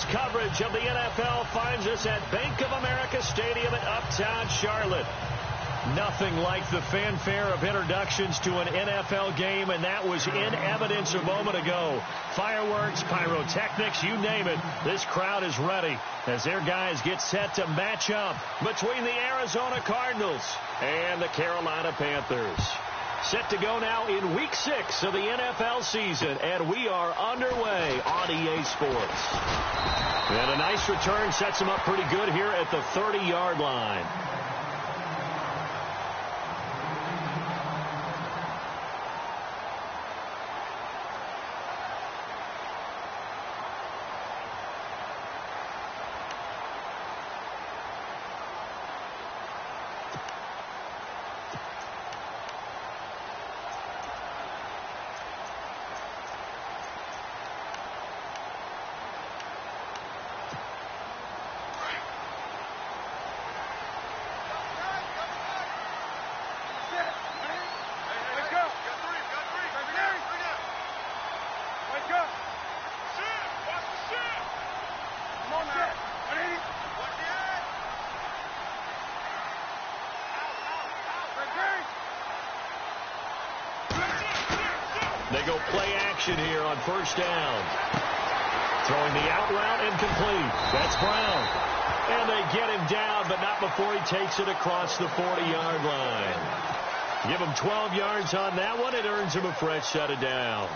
Coverage of the NFL finds us at Bank of America Stadium in Uptown Charlotte. Nothing like the fanfare of introductions to an NFL game, and that was in evidence a moment ago. Fireworks, pyrotechnics, you name it. This crowd is ready as their guys get set to match up between the Arizona Cardinals and the Carolina Panthers. Set to go now in Week 6 of the NFL season, and we are underway on EA Sports. And a nice return sets them up pretty good here at the 30-yard line. They go play action here on first down. Throwing the out route incomplete. That's Brown. And they get him down, but not before he takes it across the 40-yard line. Give him 12 yards on that one. It earns him a fresh set of downs.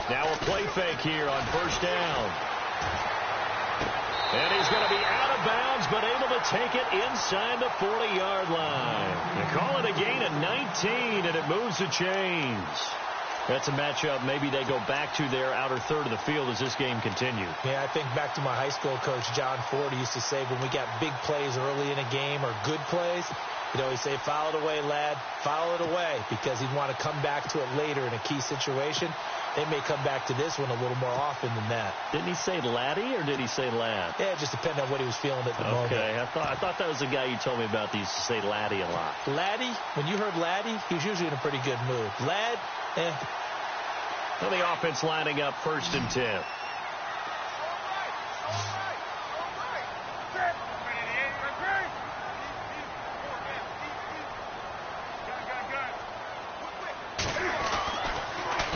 Now a play fake here on first down. And he's going to be out of bounds, but able to take it inside the 40-yard line. They call it a gain of 19, and it moves the chains. That's a matchup. Maybe they go back to their outer third of the field as this game continues. Yeah, I think back to my high school coach, John Ford, used to say when we got big plays early in a game or good plays, he'd always say, foul it away, lad, foul it away, because he'd want to come back to it later in a key situation. They may come back to this one a little more often than that. Didn't he say laddie or did he say lad? Yeah, it just depended on what he was feeling at the moment. Okay, I thought that was the guy you told me about that used to say laddie a lot. Laddie, when you heard laddie, he was usually in a pretty good mood. Lad, eh. Well, the offense lining up first and 10.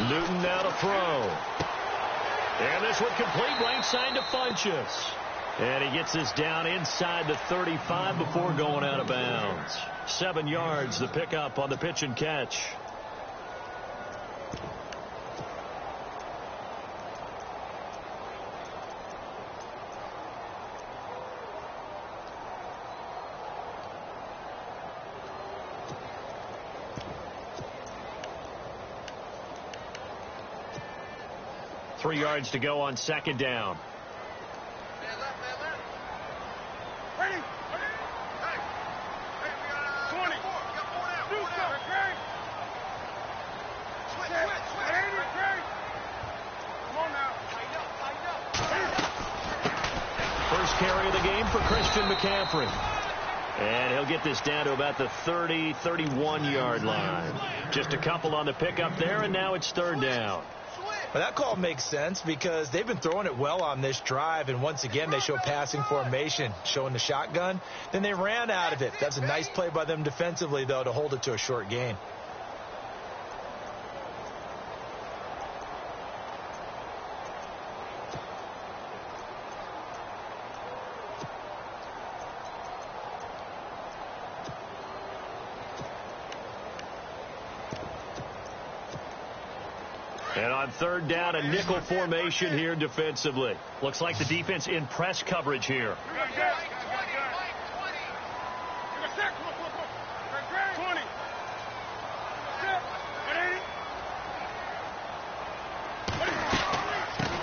Newton now to throw. And this one complete right side to Funchess. And he gets this down inside the 35 before going out of bounds. 7 yards, the pickup on the pitch and catch. Three yards to go on second down. Ready? 20. First carry of the game for Christian McCaffrey. And he'll get this down to about the 30, 31-yard line. Just a couple on the pickup there, and now it's third down. Well, that call makes sense because they've been throwing it well on this drive, and once again they show passing formation, showing the shotgun. Then they ran out of it. That's a nice play by them defensively, though, to hold it to a short gain. And on third down, a nickel formation here defensively. Looks like the defense in press coverage here.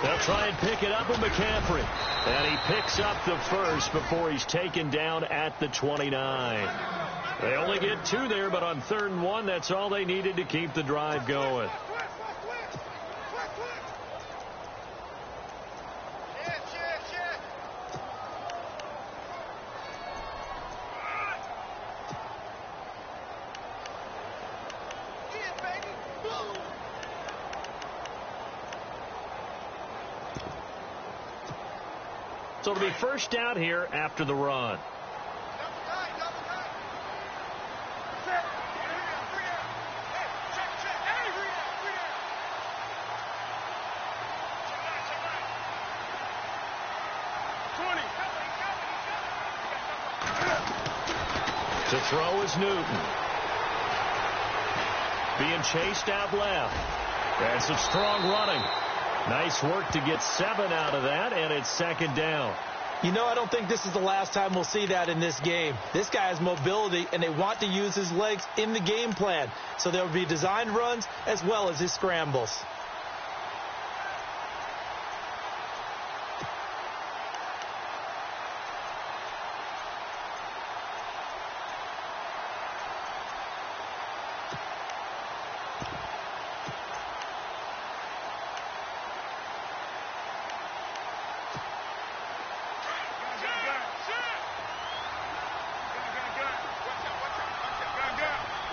They'll try and pick it up with McCaffrey. And he picks up the first before he's taken down at the 29. They only get 2 there, but on 3rd and 1, that's all they needed to keep the drive going. So it'll be first down here after the run. To throw is Newton. Being chased out left. And some strong running. Nice work to get 7 out of that, and it's 2nd down. You know, I don't think this is the last time we'll see that in this game. This guy has mobility, and they want to use his legs in the game plan. So there will be designed runs as well as his scrambles.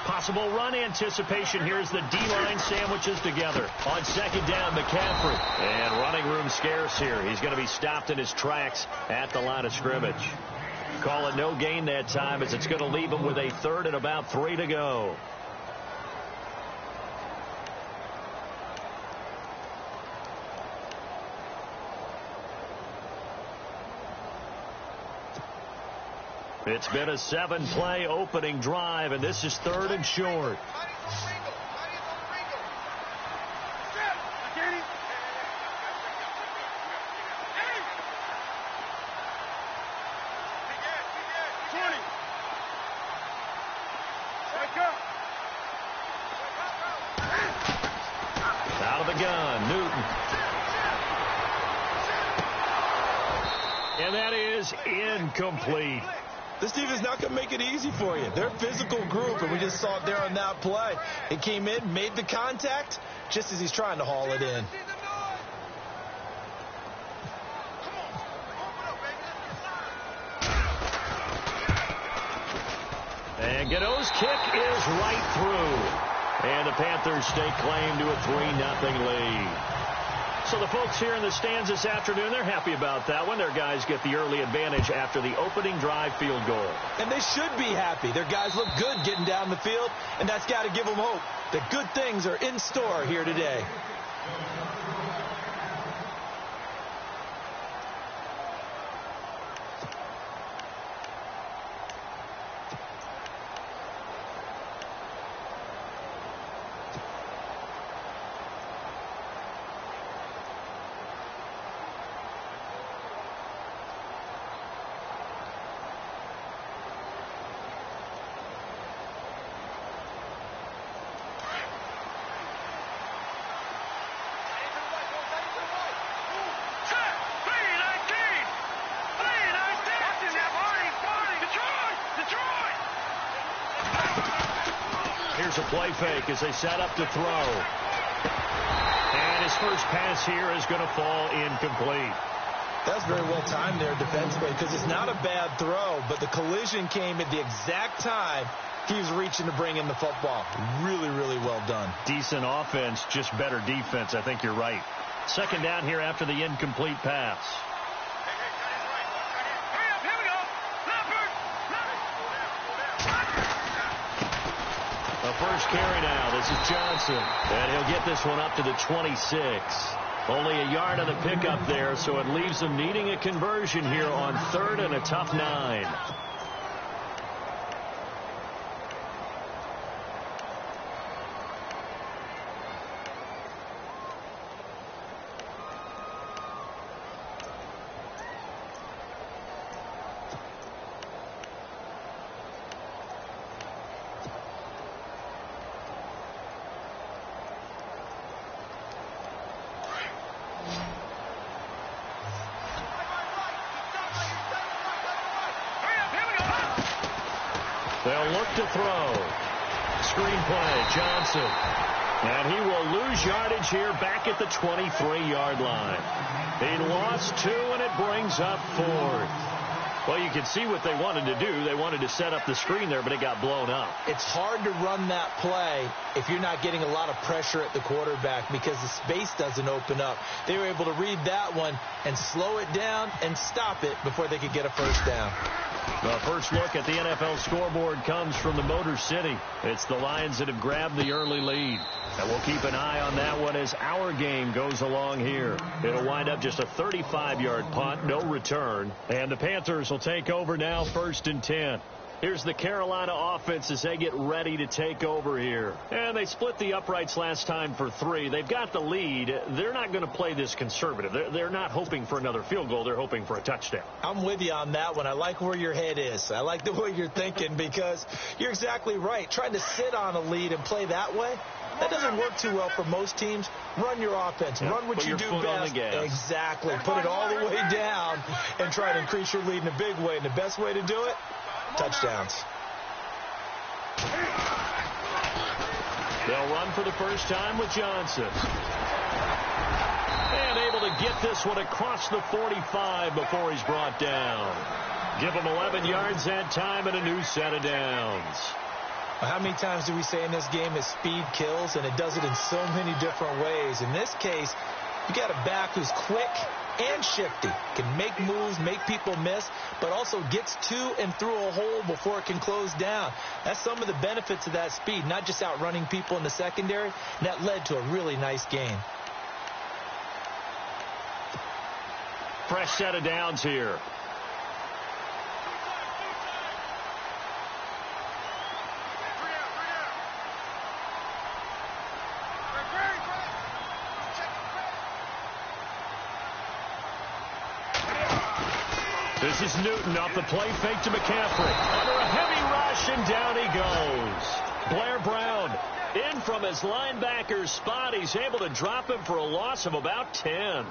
Possible run anticipation. Here's the D-line sandwiches together. On 2nd down, McCaffrey. And running room scarce here. He's going to be stopped in his tracks at the line of scrimmage. Call it no gain that time as it's going to leave him with a 3rd and about 3 to go. It's been a 7-play opening drive, and this is 3rd and short. Out of the gun, Newton. And that is incomplete. This defense is not going to make it easy for you. They're a physical group, and we just saw it there on that play. It came in, made the contact, just as he's trying to haul it in. And Gano's kick is right through. And the Panthers stake claim to a 3-0 lead. So the folks here in the stands this afternoon, they're happy about that one. Their guys get the early advantage after the opening drive field goal. And they should be happy. Their guys look good getting down the field, and that's got to give them hope that good things are in store here today. Here's a play fake as they set up to throw. And his first pass here is going to fall incomplete. That's very well timed there defensively because it's not a bad throw, but the collision came at the exact time he was reaching to bring in the football. Really, really well done. Decent offense, just better defense. I think you're right. 2nd down here after the incomplete pass. The first carry now. This is Johnson. And he'll get this one up to the 26. Only a yard on the pickup there, so it leaves them needing a conversion here on 3rd and a tough 9. They'll look to throw. Screenplay, Johnson. And he will lose yardage here back at the 23-yard line. He lost 2, and it brings up 4th. Well, you can see what they wanted to do. They wanted to set up the screen there, but it got blown up. It's hard to run that play if you're not getting a lot of pressure at the quarterback because the space doesn't open up. They were able to read that one and slow it down and stop it before they could get a first down. The first look at the NFL scoreboard comes from the Motor City. It's the Lions that have grabbed the early lead. And we'll keep an eye on that one as our game goes along here. It'll wind up just a 35-yard punt, no return. And the Panthers will take over now, 1st and 10. Here's the Carolina offense as they get ready to take over here. And they split the uprights last time for 3. They've got the lead. They're not going to play this conservative. They're not hoping for another field goal. They're hoping for a touchdown. I'm with you on that one. I like where your head is. I like the way you're thinking because you're exactly right. Trying to sit on a lead and play that way, that doesn't work too well for most teams. Run your offense. Run what you do best. Exactly. Put it all the way down and try to increase your lead in a big way. And the best way to do it, touchdowns. They'll run for the first time with Johnson. And able to get this one across the 45 before he's brought down. Give him 11 yards that time and a new set of downs. How many times do we say in this game that speed kills, and it does it in so many different ways? In this case, you got a back who's quick and shifty, can make moves, make people miss, but also gets to and through a hole before it can close down. That's some of the benefits of that speed, not just outrunning people in the secondary. And that led to a really nice game. Fresh set of downs here. This is Newton off the play fake to McCaffrey. Under a heavy rush, and down he goes. Blair Brown in from his linebacker's spot. He's able to drop him for a loss of about 10.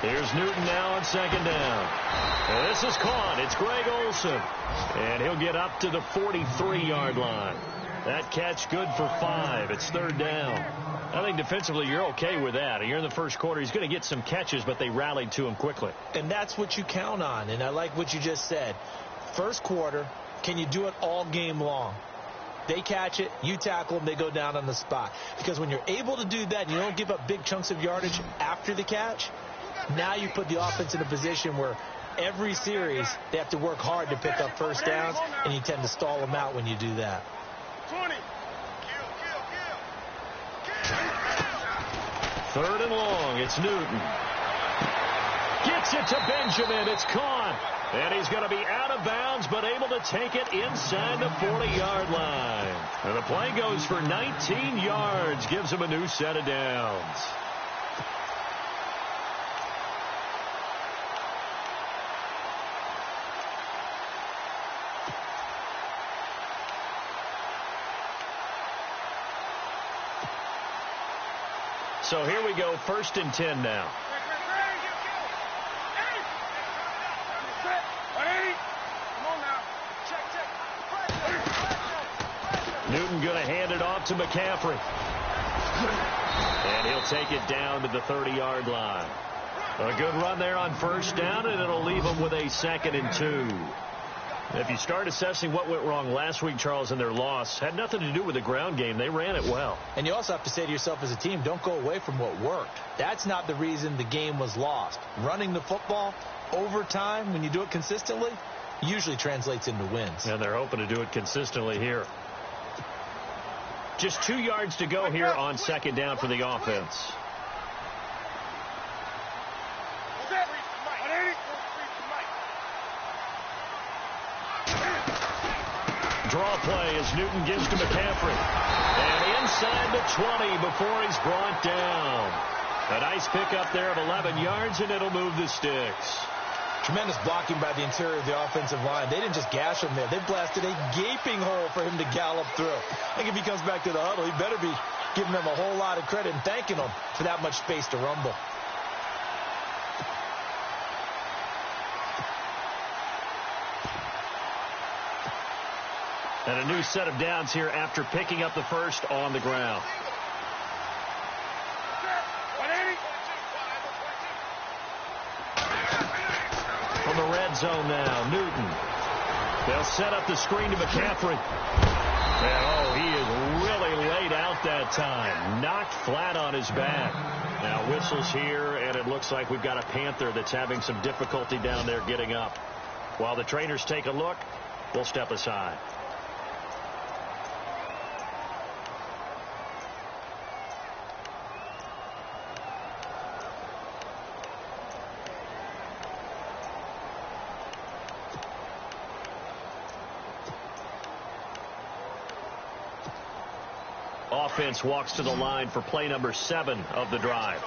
Here's Newton now on 2nd down. And this is caught. It's Greg Olsen. And he'll get up to the 43-yard line. That catch good for 5. It's 3rd down. I think defensively you're okay with that. You're in the first quarter. He's going to get some catches, but they rallied to him quickly. And that's what you count on. And I like what you just said. First quarter, can you do it all game long? They catch it, you tackle them, they go down on the spot. Because when you're able to do that and you don't give up big chunks of yardage after the catch, now you put the offense in a position where every series they have to work hard to pick up first downs, and you tend to stall them out when you do that. 3rd and long. It's Newton. Gets it to Benjamin. It's caught. And he's going to be out of bounds, but able to take it inside the 40-yard line. And the play goes for 19 yards. Gives him a new set of downs. So here we go, 1st and 10 now. Newton going to hand it off to McCaffrey. And he'll take it down to the 30-yard line. A good run there on 1st down, and it'll leave them with a 2nd and 2. If you start assessing what went wrong last week, Charles, in their loss, had nothing to do with the ground game. They ran it well. And you also have to say to yourself as a team, don't go away from what worked. That's not the reason the game was lost. Running the football over time, when you do it consistently, usually translates into wins. And they're hoping to do it consistently here. Just 2 yards to go here on 2nd down for the offense. draw play as Newton gives to McCaffrey. And inside the 20 before he's brought down. A nice pickup there of 11 yards, and it'll move the sticks. Tremendous blocking by the interior of the offensive line. They didn't just gash him there. They blasted a gaping hole for him to gallop through. I think if he comes back to the huddle, he better be giving them a whole lot of credit and thanking them for that much space to rumble. And a new set of downs here after picking up the first on the ground. From the red zone now, Newton. They'll set up the screen to McCaffrey. And, oh, he is really laid out that time. Knocked flat on his back. Now whistles here, and it looks like we've got a Panther that's having some difficulty down there getting up. While the trainers take a look, we'll step aside. Offense walks to the line for play number 7 of the drive.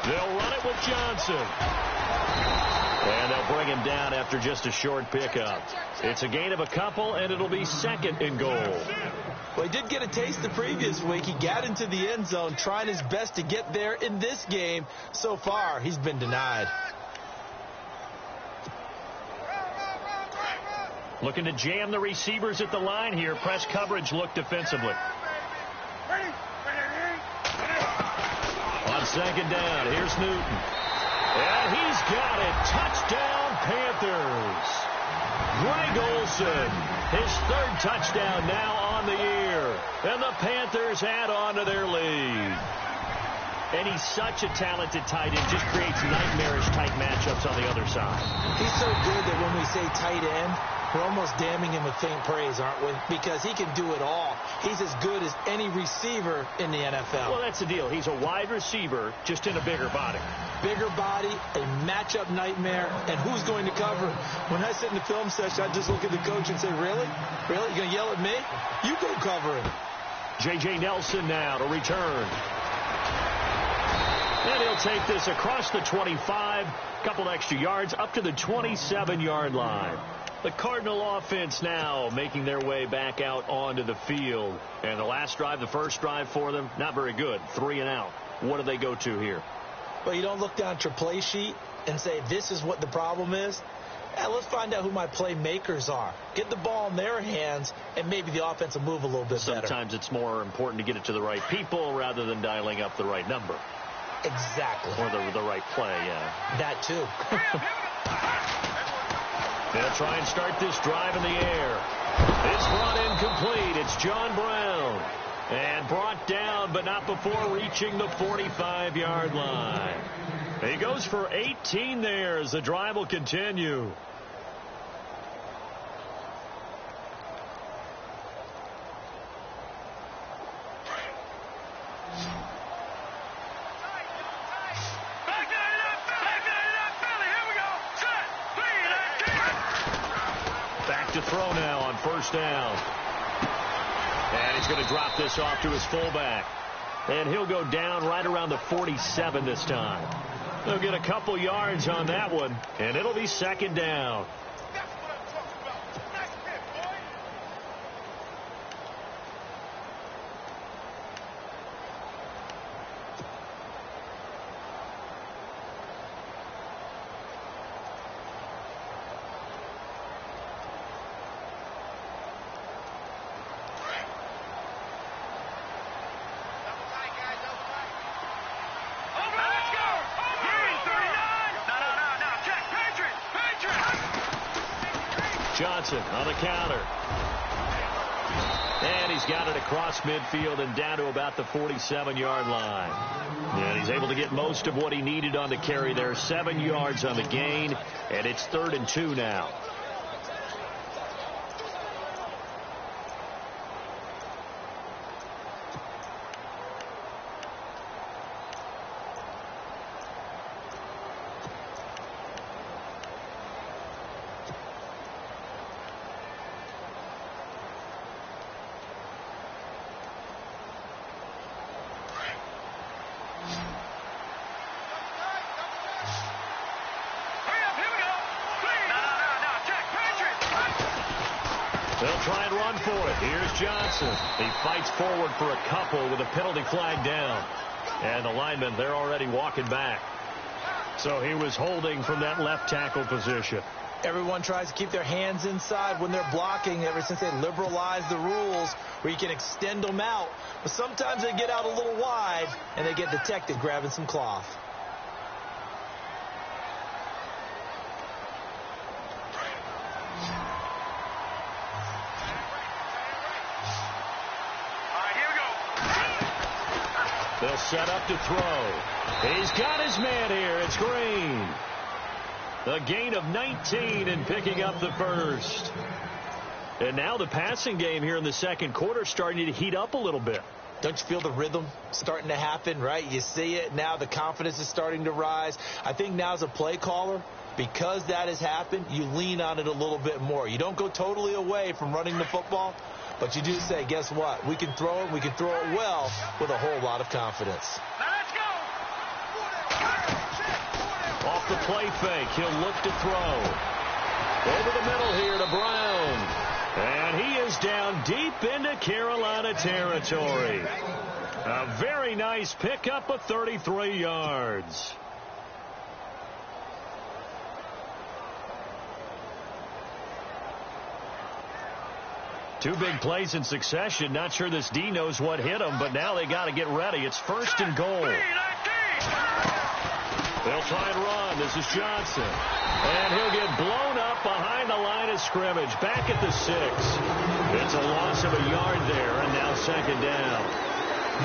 They'll run it with Johnson. And they'll bring him down after just a short pickup. It's a gain of a couple, and it'll be 2nd and goal. Well, he did get a taste the previous week. He got into the end zone, trying his best to get there in this game. So far, he's been denied. Looking to jam the receivers at the line here. Press coverage look defensively. On 2nd down, here's Newton. And he's got it. Touchdown, Panthers. Greg Olsen, his 3rd touchdown now on the year. And the Panthers add on to their lead. And he's such a talented tight end, just creates nightmarish tight matchups on the other side. He's so good that when we say tight end, we're almost damning him with faint praise, aren't we? Because he can do it all. He's as good as any receiver in the NFL. Well, that's the deal. He's a wide receiver, just in a bigger body. Bigger body, a matchup nightmare, and who's going to cover? When I sit in the film session, I just look at the coach and say, really? Really? You're going to yell at me? You go cover him. J.J. Nelson now to return. And he'll take this across the 25, couple extra yards, up to the 27-yard line. The Cardinal offense now making their way back out onto the field. And the last drive, the first drive for them, not very good. 3 and out. What do they go to here? Well, you don't look down at your play sheet and say, this is what the problem is. Let's find out who my playmakers are. Get the ball in their hands, and maybe the offense will move a little bit better. Sometimes it's more important to get it to the right people rather than dialing up the right number. Exactly. Or the right play, yeah. That, too. They'll try and start this drive in the air. It's brought in complete. It's John Brown. And brought down, but not before reaching the 45-yard line. He goes for 18 there as the drive will continue. Back to throw now on 1st down. And he's going to drop this off to his fullback. And he'll go down right around the 47 this time. They'll get a couple yards on that one, and it'll be 2nd down. Johnson on the counter. And he's got it across midfield and down to about the 47-yard line. And he's able to get most of what he needed on the carry there. 7 yards on the gain, and it's 3rd and 2 now. They'll try and run for it. Here's Johnson. He fights forward for a couple with a penalty flag down. And the linemen, they're already walking back. So he was holding from that left tackle position. Everyone tries to keep their hands inside when they're blocking ever since they liberalized the rules where you can extend them out. But sometimes they get out a little wide and they get detected grabbing some cloth. They'll set up to throw. He's got his man here. It's Green. A gain of 19 and picking up the first. And now the passing game here in the second quarter starting to heat up a little bit. Don't you feel the rhythm starting to happen, right? You see it now. The confidence is starting to rise. I think now as a play caller, because that has happened, you lean on it a little bit more. You don't go totally away from running the football, but you do say, guess what? We can throw it. We can throw it well with a whole lot of confidence. Now let's go. Off the play fake, he'll look to throw. Over the middle here to Brown. And he is down deep into Carolina territory. A very nice pickup of 33 yards. Two big plays in succession. Not sure this D knows what hit him, but now they got to get ready. It's 1st and goal. They'll try and run. This is Johnson. And he'll get blown up behind the line of scrimmage. Back at the 6. It's a loss of a yard there, and now 2nd down.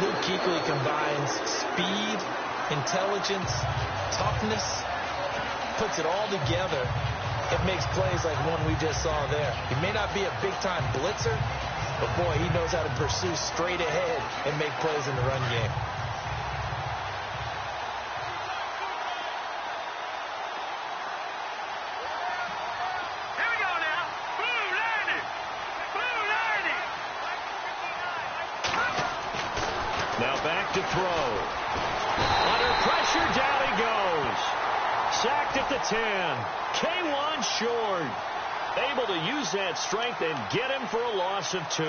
Luke Kuechly combines speed, intelligence, toughness, puts it all together. It makes plays like one we just saw there. He may not be a big-time blitzer, but, boy, he knows how to pursue straight ahead and make plays in the run game. Here we go now. Blue landing. Blue landing. Now back to throw. Under pressure, down he goes. Sacked at the 10. K1 short. Able to use that strength and get him for a loss of 2.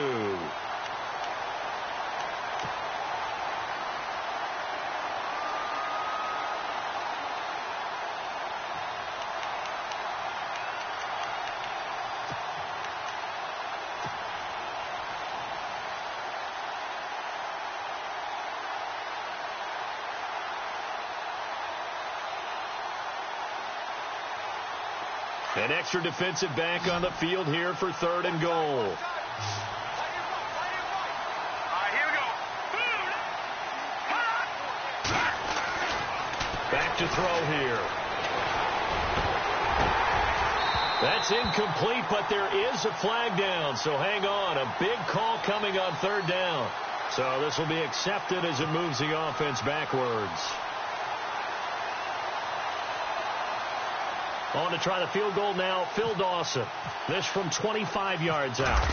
An extra defensive back on the field here for 3rd and goal. All right, here we go. Back to throw here. That's incomplete, but there is a flag down, so hang on. A big call coming on 3rd down. So this will be accepted as it moves the offense backwards. On to try the field goal now, Phil Dawson. This from 25 yards out.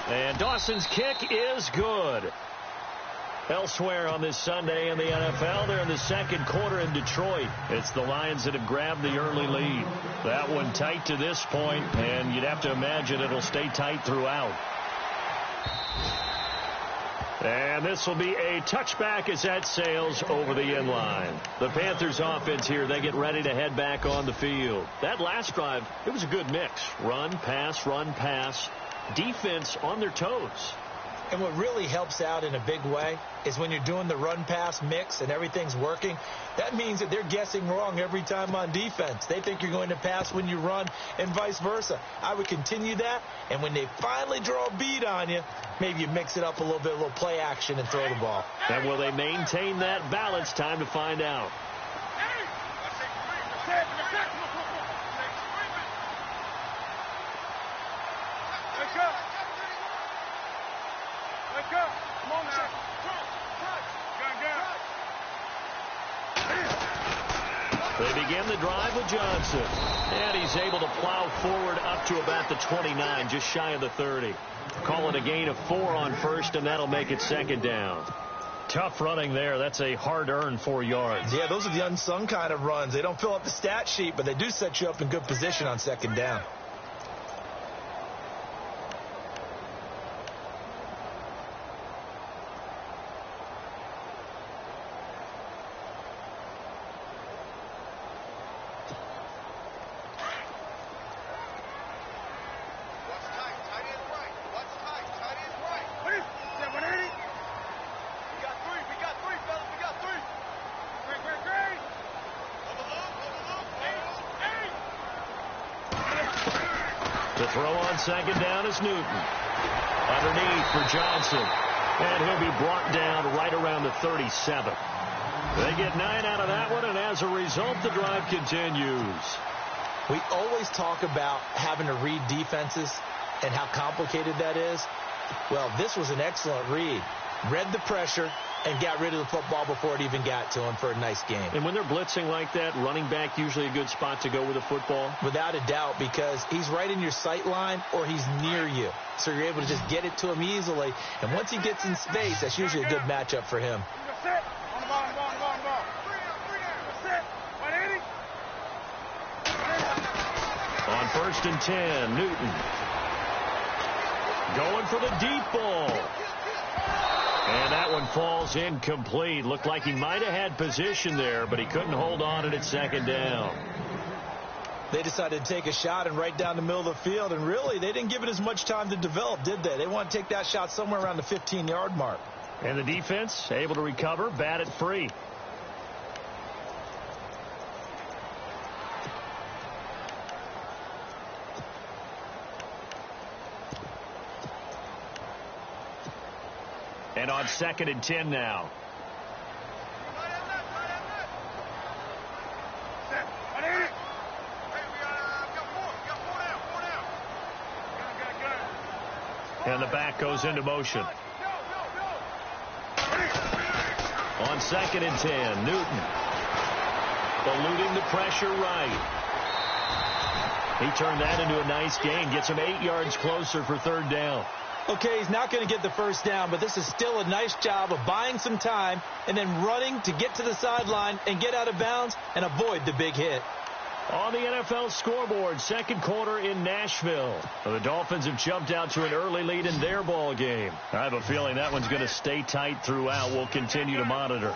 And Dawson's kick is good. Elsewhere on this Sunday in the NFL, they're in the second quarter in Detroit. It's the Lions that have grabbed the early lead. That one tight to this point, and you'd have to imagine it'll stay tight throughout. And this will be a touchback as that sails over the end line. The Panthers offense here, they get ready to head back on the field. That last drive, it was a good mix. Run, pass, defense on their toes. And what really helps out in a big way is when you're doing the run-pass mix and everything's working, that means that they're guessing wrong every time on defense. They think you're going to pass when you run and vice versa. I would continue that, and when they finally draw a beat on you, maybe you mix it up a little bit, a little play action, and throw the ball. And will they maintain that balance? Time to find out. They begin the drive with Johnson. And he's able to plow forward up to about the 29, just shy of the 30. Calling a gain of 4 on first, and that'll make it second down. Tough running there. That's a hard-earned 4 yards. Yeah, those are the unsung kind of runs. They don't fill up the stat sheet, but they do set you up in good position on second down. To throw on second down is Newton. Underneath for Johnson. And he'll be brought down right around the 37. They get 9 out of that one, and as a result, the drive continues. We always talk about having to read defenses and how complicated that is. Well, this was an excellent read. Read the pressure and got rid of the football before it even got to him for a nice game. And when they're blitzing like that, running back usually a good spot to go with the football? Without a doubt, because he's right in your sight line or he's near you. So you're able to just get it to him easily. And once he gets in space, that's usually a good matchup for him. On first and 10, Newton. Going for the deep ball. And that one falls incomplete. Looked like he might have had position there, but he couldn't hold on at second down. They decided to take a shot and right down the middle of the field, and really, they didn't give it as much time to develop, did they? They want to take that shot somewhere around the 15-yard mark. And the defense able to recover, bat it free. And on second and 10 now. And the back goes into motion. On second and 10, Newton. Eluding the pressure right. He turned that into a nice gain. Gets him 8 yards closer for third down. Okay, he's not going to get the first down, but this is still a nice job of buying some time and then running to get to the sideline and get out of bounds and avoid the big hit. On the NFL scoreboard, second quarter in Nashville. The Dolphins have jumped out to an early lead in their ball game. I have a feeling that one's going to stay tight throughout. We'll continue to monitor.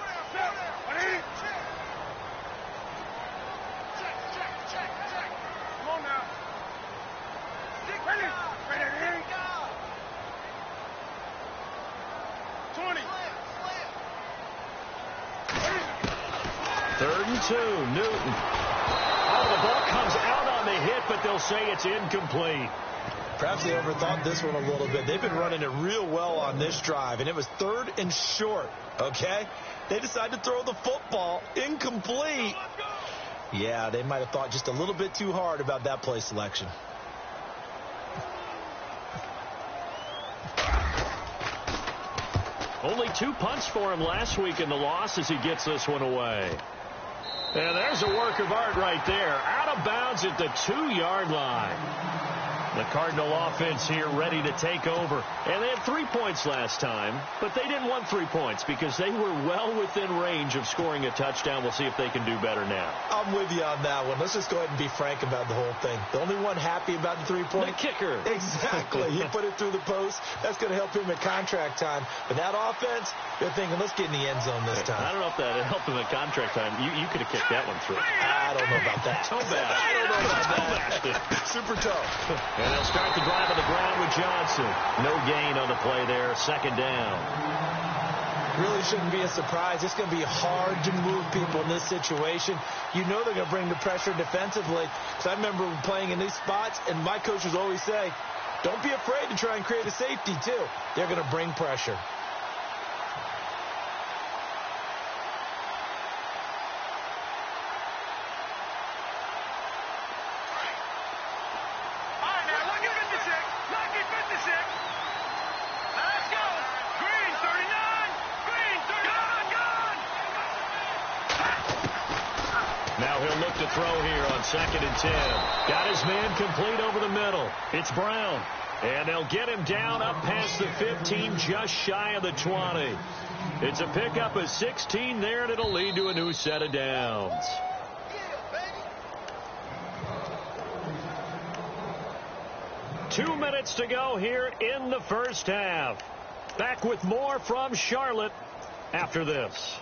Third and 2, Newton. Oh, the ball comes out on the hit, but they'll say it's incomplete. Perhaps they overthought this one a little bit. They've been running it real well on this drive, and it was third and short, okay? They decided to throw the football incomplete. Yeah, they might have thought just a little bit too hard about that play selection. Only 2 punts for him last week in the loss as he gets this one away. And there's a work of art right there. Out of bounds at the 2-yard line. The Cardinal offense here ready to take over. And they had 3 points last time, but they didn't want 3 points because they were well within range of scoring a touchdown. We'll see if they can do better now. I'm with you on that one. Let's just go ahead and be frank about the whole thing. The only one happy about the 3-point? The kicker. Exactly. He put it through the post. That's going to help him at contract time. But that offense, they're thinking, let's get in the end zone this time. I don't know if that helped him at contract time. You could have kicked that one through. I don't know about that. So bad. I don't know about that. super toe. And they'll start the drive on the ground with Johnson. No gain on the play there. Second down. Really shouldn't be a surprise. It's going to be hard to move people in this situation. You know they're going to bring the pressure defensively. Because I remember playing in these spots, and my coaches always say, don't be afraid to try and create a safety, too. They're going to bring pressure. Now he'll look to throw here on 2nd and 10. Got his man complete over the middle. It's Brown. And they'll get him down up past the 15, just shy of the 20. It's a pickup of 16 there, and it'll lead to a new set of downs. Two minutes to go here in the first half. Back with more from Charlotte after this.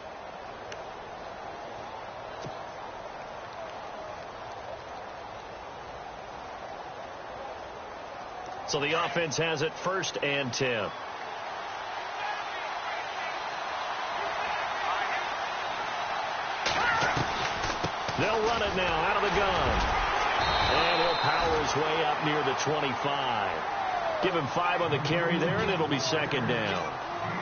So the offense has it 1st and 10. They'll run it now out of the gun. And he'll power his way up near the 25. Give him 5 on the carry there, and it'll be 2nd down.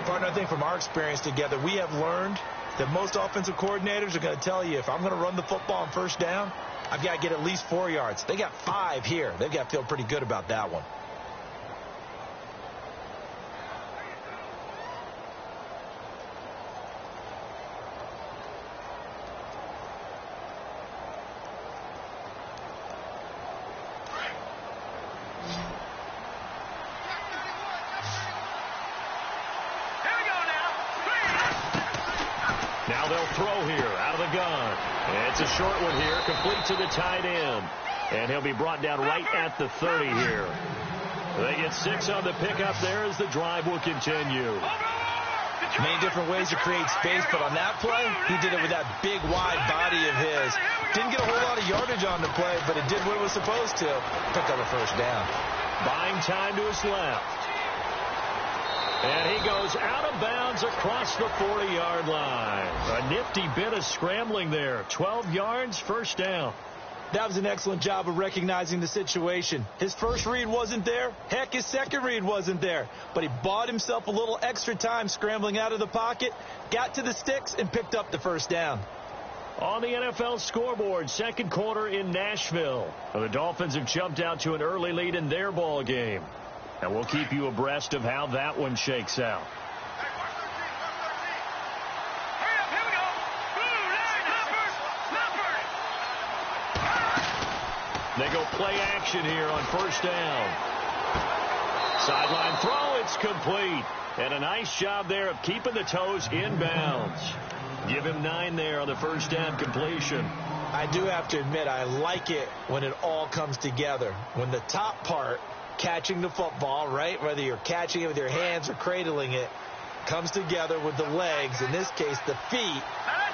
Partner, I think from our experience together, we have learned that most offensive coordinators are going to tell you, if I'm going to run the football on 1st down, I've got to get at least 4 yards. They got 5 here. They've got to feel pretty good about that one. Now they'll throw here out of the gun. It's a short one here, complete to the tight end. And he'll be brought down right at the 30 here. They get 6 on the pickup there as the drive will continue. Many different ways to create space, but on that play, he did it with that big, wide body of his. Didn't get a whole lot of yardage on the play, but it did what it was supposed to. Picked up a 1st down. Buying time to his left. And he goes out of bounds across the 40-yard line. A nifty bit of scrambling there. 12 yards, 1st down. That was an excellent job of recognizing the situation. His first read wasn't there. Heck, his second read wasn't there. But he bought himself a little extra time scrambling out of the pocket, got to the sticks, and picked up the 1st down. On the NFL scoreboard, 2nd quarter in Nashville. The Dolphins have jumped out to an early lead in their ball game. And we'll keep you abreast of how that one shakes out. They go play action here on 1st down. Sideline throw, it's complete. And a nice job there of keeping the toes in bounds. Give him 9 there on the 1st down completion. I do have to admit, I like it when it all comes together. When the top part, catching the football, right, whether you're catching it with your hands or cradling it, comes together with the legs, in this case the feet,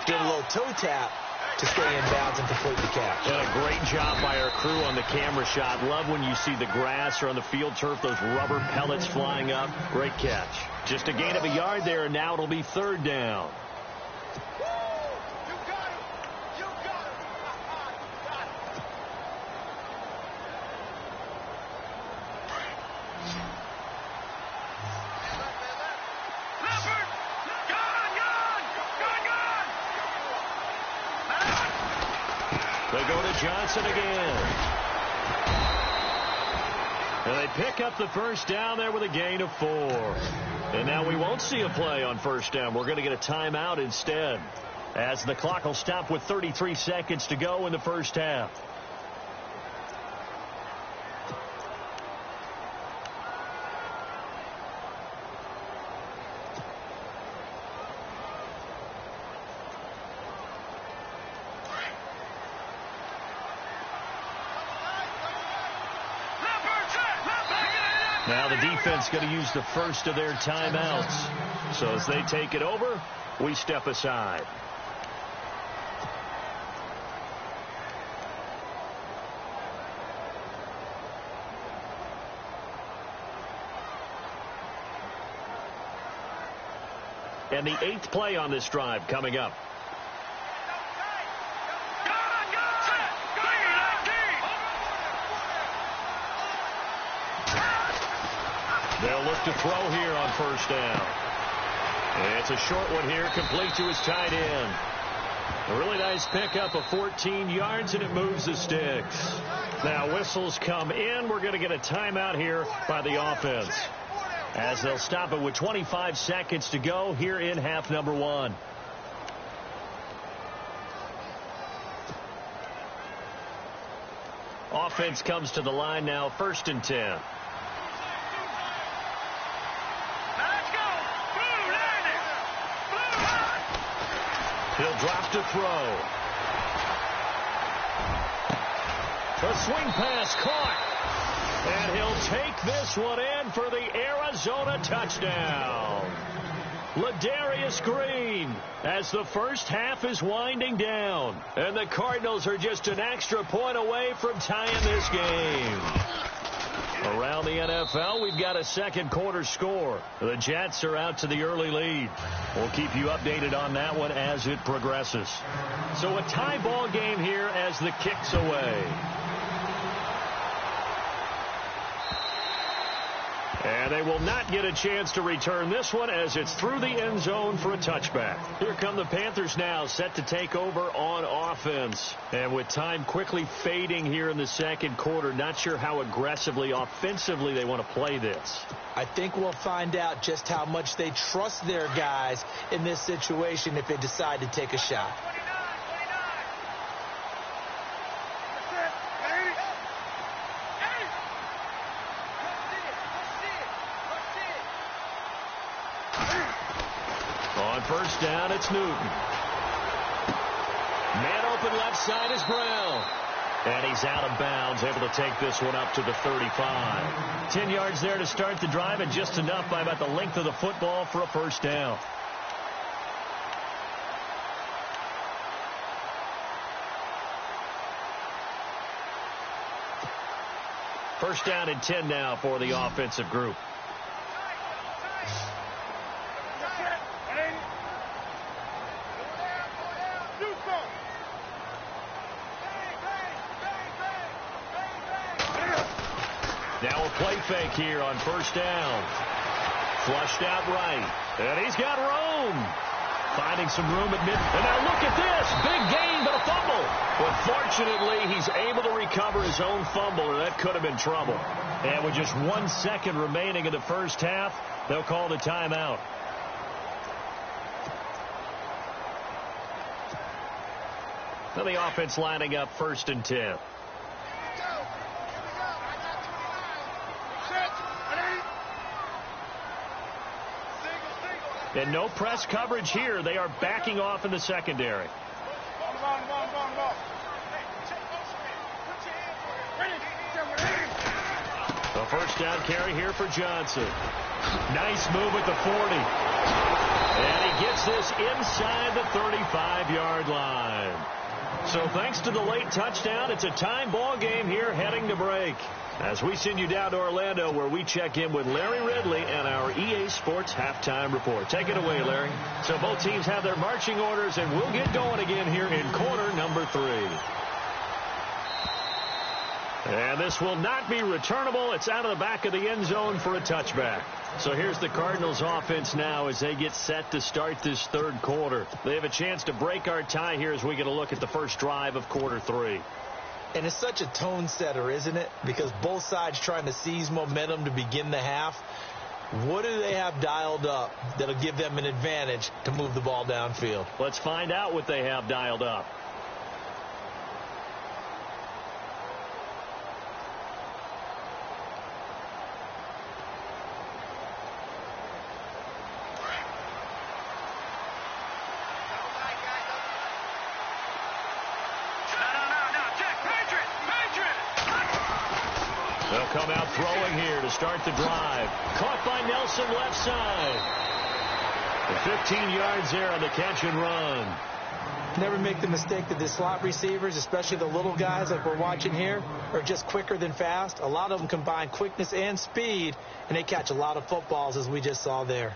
give a little toe tap to stay in bounds and complete the catch. And a great job by our crew on the camera shot. Love when you see the grass or on the field turf, those rubber pellets flying up. Great catch. Just a gain of a yard there, and now it'll be 3rd down. They go to Johnson again. And they pick up the 1st down there with a gain of 4. And now we won't see a play on 1st down. We're going to get a timeout instead, as the clock will stop with 33 seconds to go in the 1st half. Now the defense going to use the first of their timeouts. So as they take it over, we step aside. And the 8th play on this drive coming up. They'll look to throw here on first down. It's a short one here, complete to his tight end. A really nice pickup of 14 yards, and it moves the sticks. Now whistles come in. We're going to get a timeout here by the offense, as they'll stop it with 25 seconds to go here in half number 1. Offense comes to the line now, 1st and 10. He'll drop to throw. The swing pass caught. And he'll take this one in for the Arizona touchdown. Ladarius Green, as the first half is winding down. And the Cardinals are just an extra point away from tying this game. Around the NFL, we've got a second quarter score. The Jets are out to the early lead. We'll keep you updated on that one as it progresses. So a tie ball game here as the kick's away. And they will not get a chance to return this one as it's through the end zone for a touchback. Here come the Panthers now, set to take over on offense. And with time quickly fading here in the second quarter, not sure how aggressively, offensively they want to play this. I think we'll find out just how much they trust their guys in this situation if they decide to take a shot. On first down, it's Newton. Man open left side is Brown. And he's out of bounds, able to take this one up to the 35. 10 yards there to start the drive, and just enough by about the length of the football for a first down. First down and 10 now for the offensive group. Now a play fake here on first down. Flushed out right. And he's got room. Finding some room at mid. And now look at this. Big gain, but a fumble. But fortunately, he's able to recover his own fumble, or that could have been trouble. And with just 1 second remaining in the first half, they'll call the timeout. Now the offense lining up 1st and 10. And no press coverage here. They are backing off in the secondary. The first down carry here for Johnson. Nice move at the 40. And he gets this inside the 35-yard line. So thanks to the late touchdown, it's a time ball game here heading to break. As we send you down to Orlando, where we check in with Larry Ridley and our EA Sports Halftime Report. Take it away, Larry. So both teams have their marching orders, and we'll get going again here in quarter number 3. And this will not be returnable. It's out of the back of the end zone for a touchback. So here's the Cardinals offense now as they get set to start this third quarter. They have a chance to break our tie here as we get a look at the first drive of quarter 3. And it's such a tone setter, isn't it? Because both sides trying to seize momentum to begin the half. What do they have dialed up that'll give them an advantage to move the ball downfield? Let's find out what they have dialed up. They'll come out throwing here to start the drive. Caught by Nelson left side. The 15 yards there on the catch and run. Never make the mistake that the slot receivers, especially the little guys like we're watching here, are just quicker than fast. A lot of them combine quickness and speed, and they catch a lot of footballs as we just saw there.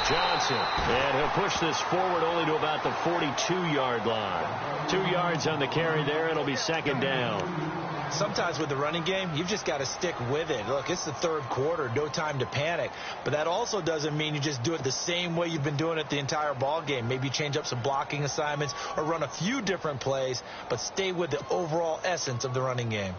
Johnson, and he'll push this forward only to about the 42-yard line. 2 yards on the carry there. It'll be second down. Sometimes with the running game, you've just got to stick with it. Look, it's the third quarter, no time to panic. But that also doesn't mean you just do it the same way you've been doing it the entire ball game. Maybe change up some blocking assignments or run a few different plays, but stay with the overall essence of the running game.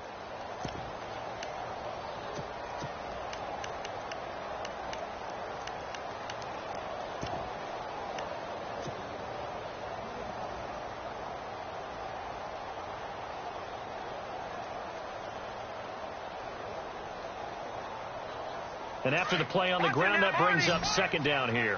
And after the play on the ground, that brings up second down here.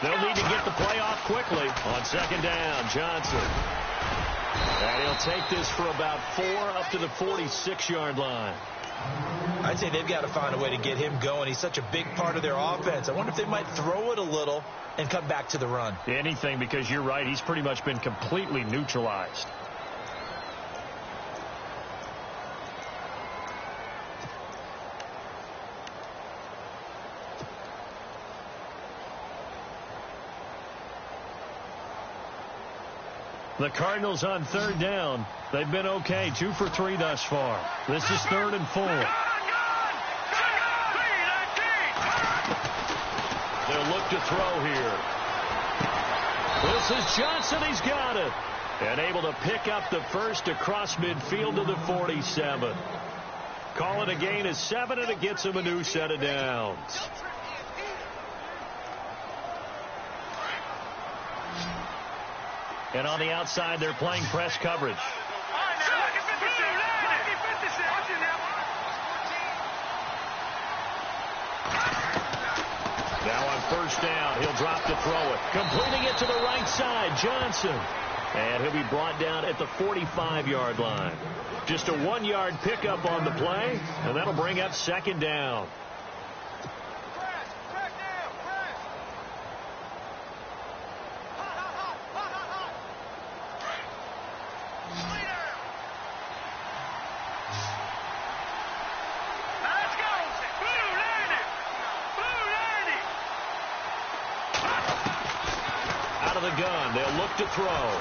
They'll need to get the play off quickly on second down. Johnson. And he'll take this for about 4 up to the 46-yard line. I'd say they've got to find a way to get him going. He's such a big part of their offense. I wonder if they might throw it a little and come back to the run. Anything, because you're right. He's pretty much been completely neutralized. The Cardinals on third down. They've been okay. 2 for 3 thus far. This is 3rd and 4. They'll look to throw here. This is Johnson. He's got it. And able to pick up the first across midfield to the 47. Call it a gain of 7, and it gets him a new set of downs. And on the outside, they're playing press coverage. Now on first down, he'll drop to throw it. Completing it to the right side, Johnson. And he'll be brought down at the 45-yard line. Just a 1-yard pickup on the play, and that'll bring up second down. Gun. They'll look to throw.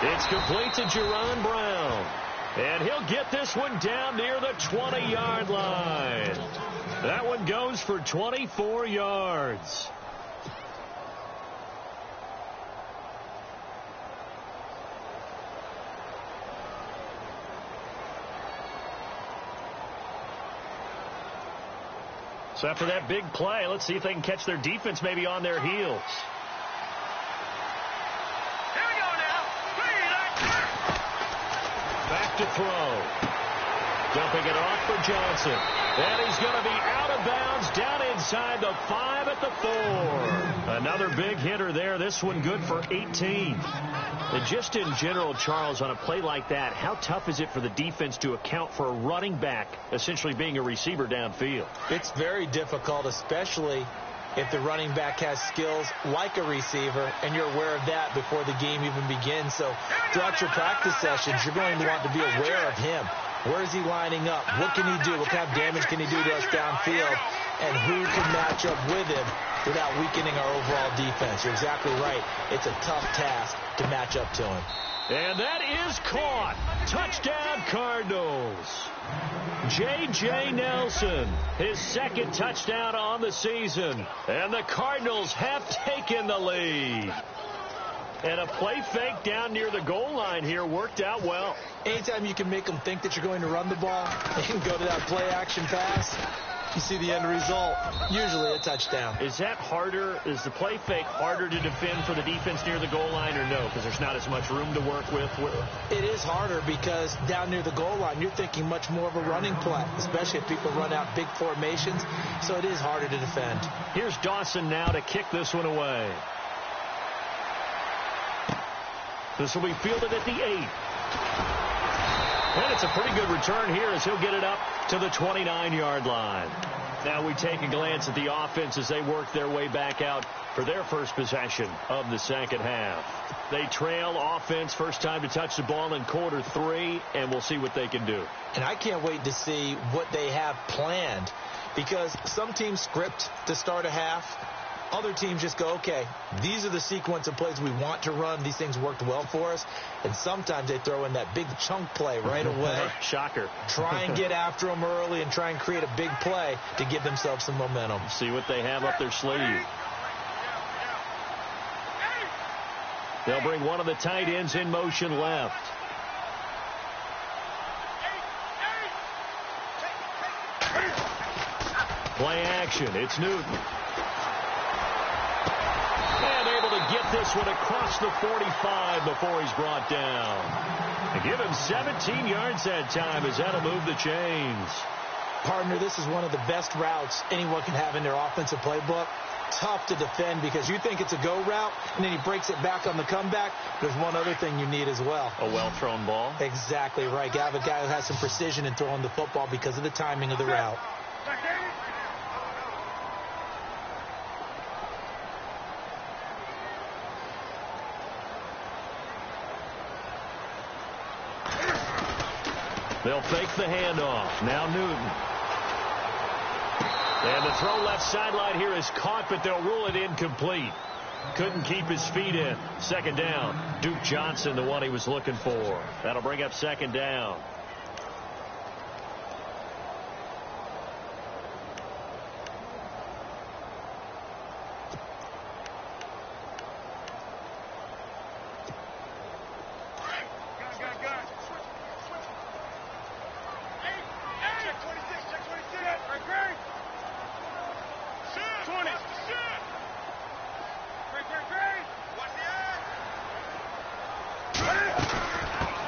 It's complete to Jerron Brown. And he'll get this one down near the 20-yard line. That one goes for 24 yards. So after that big play, let's see if they can catch their defense maybe on their heels. Back to throw. Dumping it off for Johnson. And he's going to be out of bounds down inside the 5 at the 4. Another big hitter there. This one good for 18. And just in general, Charles, on a play like that, how tough is it for the defense to account for a running back essentially being a receiver downfield? It's very difficult, especially if the running back has skills like a receiver, and you're aware of that before the game even begins. So throughout your practice sessions, you're going to want to be aware of him. Where is he lining up? What can he do? What kind of damage can he do to us downfield? And who can match up with him without weakening our overall defense? You're exactly right. It's a tough task to match up to him. And that is caught. Touchdown, Cardinals. J.J. Nelson, his second touchdown on the season. And the Cardinals have taken the lead. And a play fake down near the goal line here worked out well. Anytime you can make them think that you're going to run the ball and go to that play action pass, you see the end result, usually a touchdown. Is that harder? Is the play fake harder to defend for the defense near the goal line, or no? Because there's not as much room to work with. It is harder because down near the goal line, you're thinking much more of a running play, especially if people run out big formations. So it is harder to defend. Here's Dawson now to kick this one away. This will be fielded at the 8. And it's a pretty good return here as he'll get it up to the 29-yard line. Now we take a glance at the offense as they work their way back out for their first possession of the second half. They trail offense, first time to touch the ball in quarter 3, and we'll see what they can do. And I can't wait to see what they have planned, Because some teams script to start a half. Other teams just go, okay, these are the sequence of plays we want to run. These things worked well for us. And sometimes they throw in that big chunk play right away. Shocker. Try and get after them early and try and create a big play to give themselves some momentum. See what they have up their sleeve. They'll bring one of the tight ends in motion left. Play action. It's Newton. And able to get this one across the 45 before he's brought down. And give him 17 yards that time as that'll move the chains. Partner, this is one of the best routes anyone can have in their offensive playbook. Tough to defend because you think it's a go route, and then he breaks it back on the comeback. There's one other thing you need as well. A well-thrown ball? Exactly right. You have a guy who has some precision in throwing the football because of the timing of the route. They'll fake the handoff. Now Newton. And the throw left sideline here is caught, but they'll rule it incomplete. Couldn't keep his feet in. Second down. Duke Johnson, the one he was looking for. That'll bring up second down.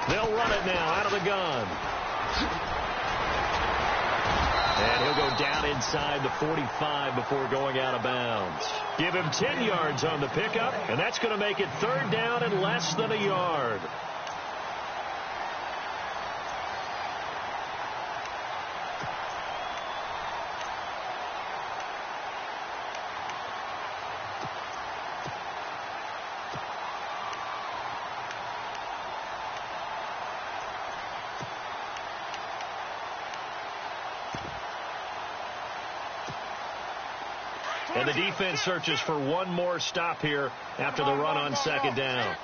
They'll run it now out of the gun. And he'll go down inside the 45 before going out of bounds. Give him 10 yards on the pickup, and that's going to make it third down and less than a yard. And the defense searches for one more stop here after the run on second down.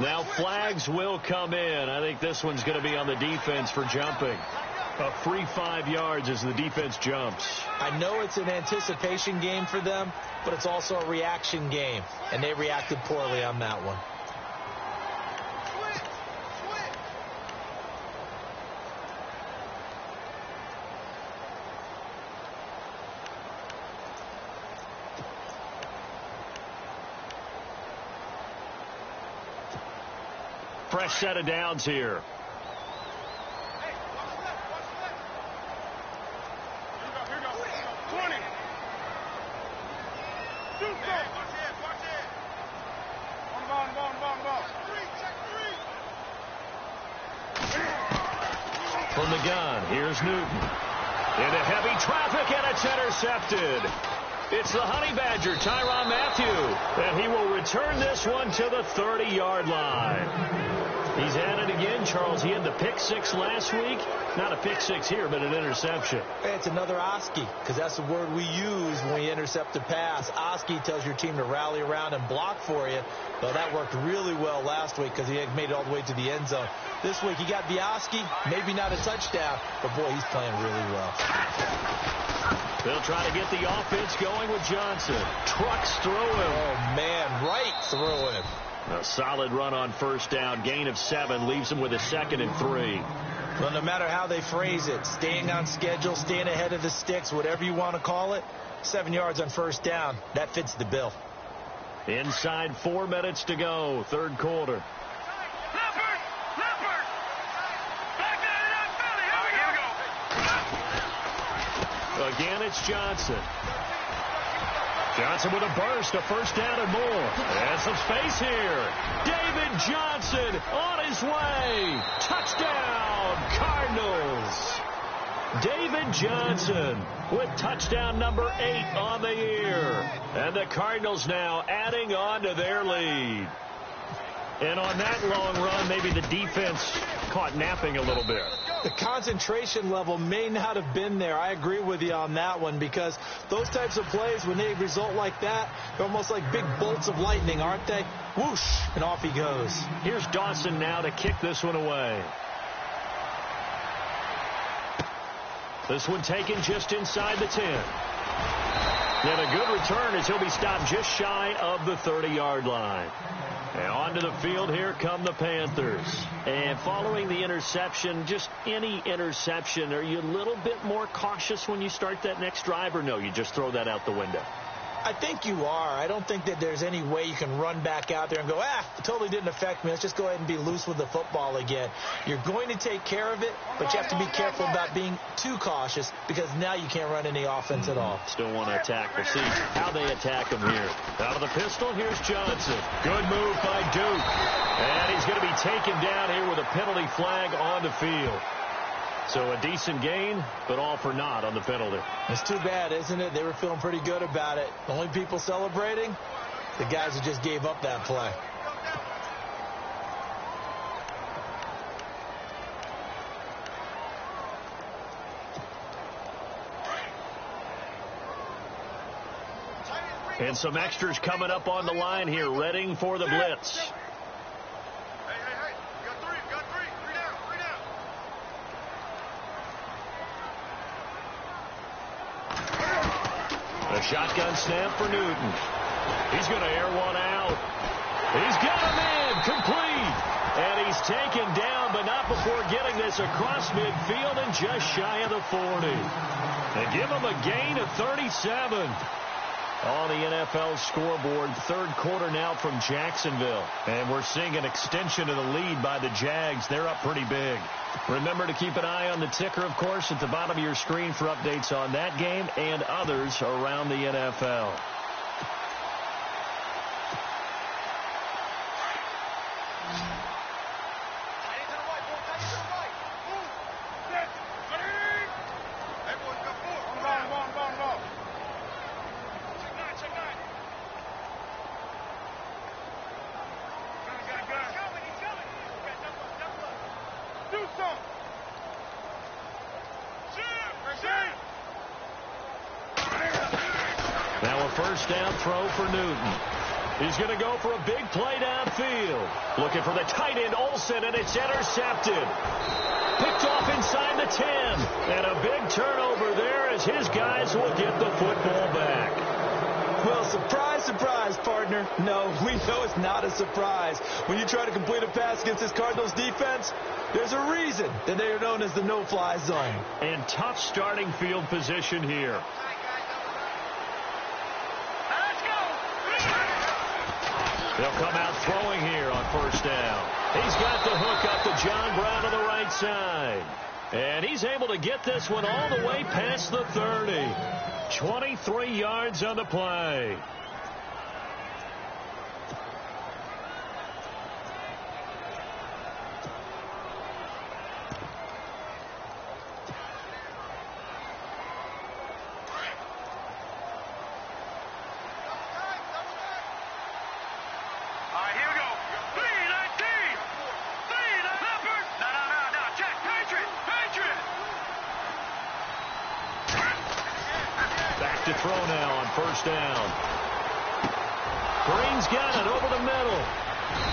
Now flags will come in. I think this one's going to be on the defense for jumping. A free 5 yards as the defense jumps. I know it's an anticipation game for them, but it's also a reaction game, and they reacted poorly on that one. Fresh set of downs here. From the gun, here's Newton. Into heavy traffic, and it's intercepted. It's the Honey Badger, Tyrann Mathieu, and he will return this one to the 30-yard line. He's at it again, Charles. He had the pick six last week. Not a pick six here, but an interception. It's another Oski, because that's the word we use when we intercept a pass. Oski tells your team to rally around and block for you. Well, that worked really well last week because he had made it all the way to the end zone. This week he got the Oski, maybe not a touchdown, but boy, he's playing really well. They'll try to get the offense going with Johnson. Trucks through him. Oh, man, right through him. A solid run on first down. Gain of 7 leaves him with a 2nd and 3. Well, no matter how they phrase it, staying on schedule, staying ahead of the sticks, whatever you want to call it, 7 yards on first down, that fits the bill. Inside 4 minutes to go, third quarter. Again, it's Johnson. Johnson with a burst, a first down and more. And some space here. David Johnson on his way. Touchdown, Cardinals. David Johnson with touchdown number 8 on the year. And the Cardinals now adding on to their lead. And on that long run, maybe the defense caught napping a little bit. The concentration level may not have been there. I agree with you on that one, because those types of plays, when they result like that, they're almost like big bolts of lightning, aren't they? Whoosh, and off he goes. Here's Dawson now to kick this one away. This one taken just inside the 10. And a good return as he'll be stopped just shy of the 30-yard line. And onto the field, here come the Panthers. And following the interception, just any interception, are you a little bit more cautious when you start that next drive, or no, you just throw that out the window? I think you are. I don't think that there's any way you can run back out there and go, it totally didn't affect me. Let's just go ahead and be loose with the football again. You're going to take care of it, but you have to be careful about being too cautious, because now you can't run any offense at all. Still want to attack. We'll see how they attack him here. Out of the pistol, here's Johnson. Good move by Duke. And he's going to be taken down here with a penalty flag on the field. So a decent gain, but all for naught on the penalty. It's too bad, isn't it? They were feeling pretty good about it. The only people celebrating, the guys who just gave up that play. And some extras coming up on the line here, readying for the blitz. A shotgun snap for Newton. He's going to air one out. He's got him in, complete. And he's taken down, but not before getting this across midfield and just shy of the 40. They give him a gain of 37. On the NFL scoreboard, third quarter now from Jacksonville. And we're seeing an extension of the lead by the Jags. They're up pretty big. Remember to keep an eye on the ticker, of course, at the bottom of your screen for updates on that game and others around the NFL. Now a first down throw for Newton. He's going to go for a big play downfield. Looking for the tight end, Olsen, and it's intercepted. Picked off inside the 10. And a big turnover there as his guys will get the football back. Well, surprise, surprise, partner. No, we know it's not a surprise. When you try to complete a pass against this Cardinals defense, there's a reason that they are known as the no-fly zone. And tough starting field position here. They'll come out throwing here on first down. He's got the hook up to John Brown on the right side. And he's able to get this one all the way past the 30. 23 yards on the play. To throw now on first down. Green's got it over the middle.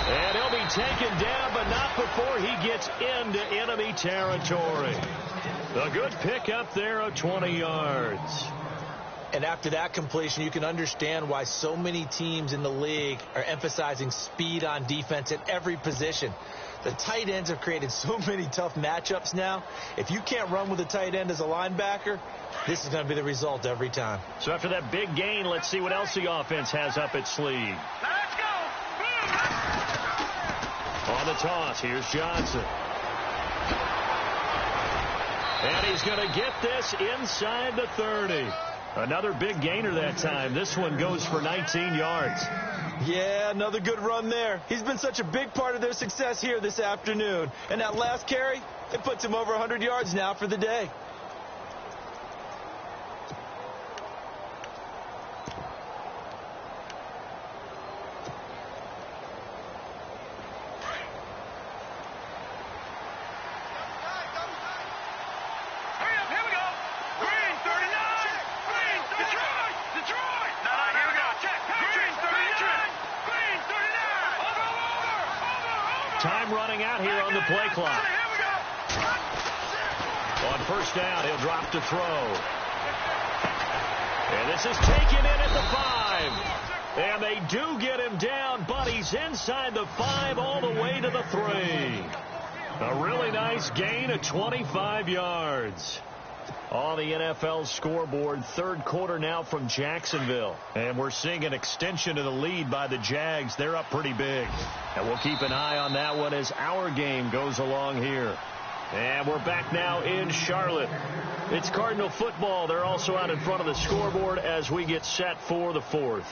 And he'll be taken down, but not before he gets into enemy territory. A good pickup there of 20 yards. And after that completion, you can understand why so many teams in the league are emphasizing speed on defense at every position. The tight ends have created so many tough matchups now. If you can't run with a tight end as a linebacker, this is going to be the result every time. So after that big gain, let's see what else the offense has up its sleeve. Let's go! On the toss, here's Johnson. And he's going to get this inside the 30. Another big gainer that time. This one goes for 19 yards. Yeah, another good run there. He's been such a big part of their success here this afternoon. And that last carry, it puts him over 100 yards now for the day. running out here on the play clock. On first down, he'll drop to throw. And this is taken in at the 5. And they do get him down, but he's inside the 5 all the way to the 3. A really nice gain of 25 yards. On the NFL scoreboard, third quarter now from Jacksonville. And we're seeing an extension of the lead by the Jags. They're up pretty big. And we'll keep an eye on that one as our game goes along here. And we're back now in Charlotte. It's Cardinal football. They're also out in front of the scoreboard as we get set for the fourth.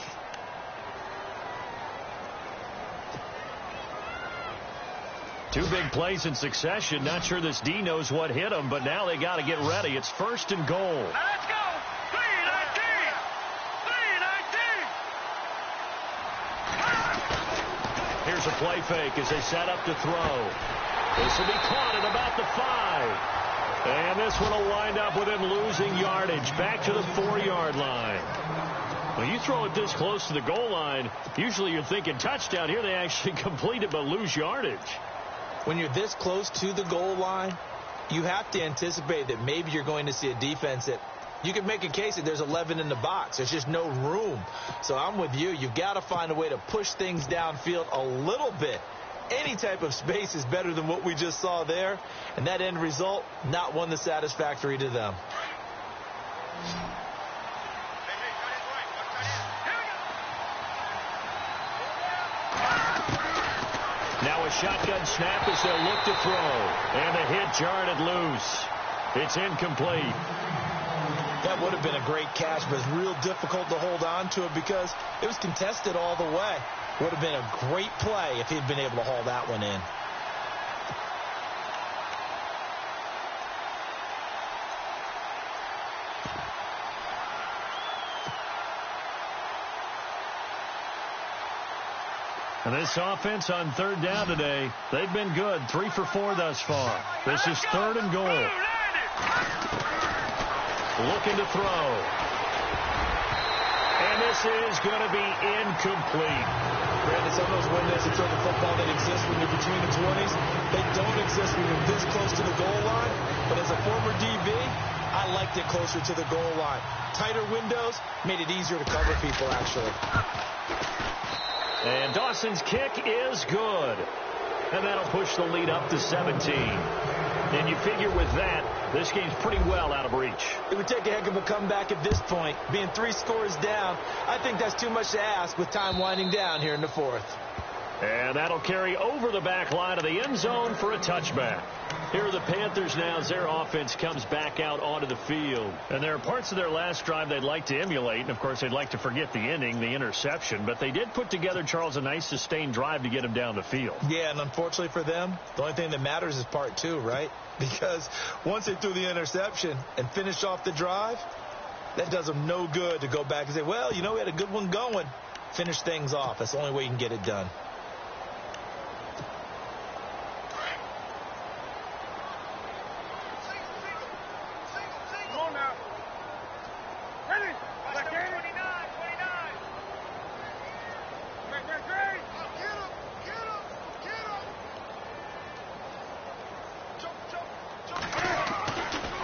Two big plays in succession. Not sure this D knows what hit him, but now they got to get ready. It's first and goal. Let's go. 3-19. 3-19. Here's a play fake as they set up to throw. This will be caught at about the 5. And this one will wind up with him losing yardage back to the 4-yard line. When you throw it this close to the goal line, usually you're thinking touchdown. Here they actually complete it but lose yardage. When you're this close to the goal line, you have to anticipate that maybe you're going to see a defense that you can make a case that there's 11 in the box. There's just no room. So I'm with you. You've got to find a way to push things downfield a little bit. Any type of space is better than what we just saw there. And that end result, not one that's satisfactory to them. Now a shotgun snap as they'll look to throw. And the hit jarred it loose. It's incomplete. That would have been a great catch, but it's real difficult to hold on to it because it was contested all the way. Would have been a great play if he'd been able to haul that one in. And this offense on third down today, they've been good. 3 for 4 thus far. This is third and goal. Looking to throw. And this is going to be incomplete. Brandon, some of those windows to throw the football that exist when you're between the 20s, they don't exist when you're this close to the goal line. But as a former DB, I liked it closer to the goal line. Tighter windows made it easier to cover people, actually. And Dawson's kick is good. And that'll push the lead up to 17. And you figure with that, this game's pretty well out of reach. It would take a heck of a comeback at this point. Being 3 scores down, I think that's too much to ask with time winding down here in the fourth. And that'll carry over the back line of the end zone for a touchback. Here are the Panthers now as their offense comes back out onto the field. And there are parts of their last drive they'd like to emulate. And, of course, they'd like to forget the ending, the interception. But they did put together, Charles, a nice sustained drive to get him down the field. Yeah, and unfortunately for them, the only thing that matters is part 2, right? Because once they threw the interception and finished off the drive, that does them no good to go back and say, well, you know, we had a good one going. Finish things off. That's the only way you can get it done.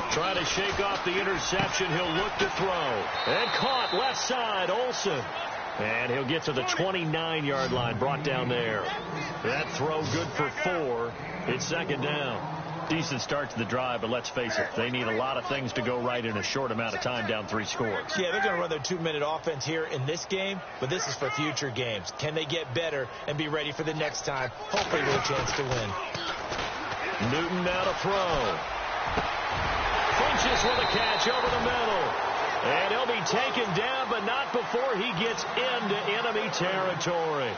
Trying to shake off the interception. He'll look to throw. And caught left side, Olsen. And he'll get to the 29-yard line, brought down there. That throw good for 4. It's second down. Decent start to the drive, but let's face it, they need a lot of things to go right in a short amount of time, down 3 scores. Yeah, they're going to run their 2-minute offense here in this game, but this is for future games. Can they get better and be ready for the next time? Hopefully with a chance to win. Newton now to throw. Finches with a catch over the middle. And he'll be taken down, but not before he gets into enemy territory.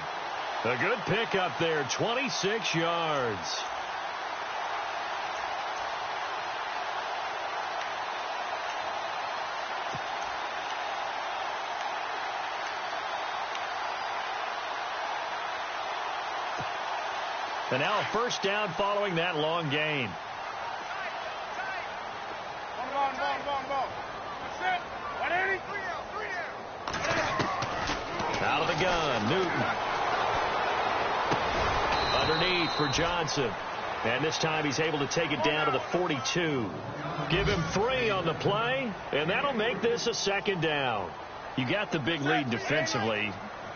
A good pickup there, 26 yards. And now a first down following that long gain. Out of the gun, Newton. A Underneath for Johnson. And this time he's able to take it down to the 42. Give him 3 on the play, and that'll make this a second down. You got the big lead defensively.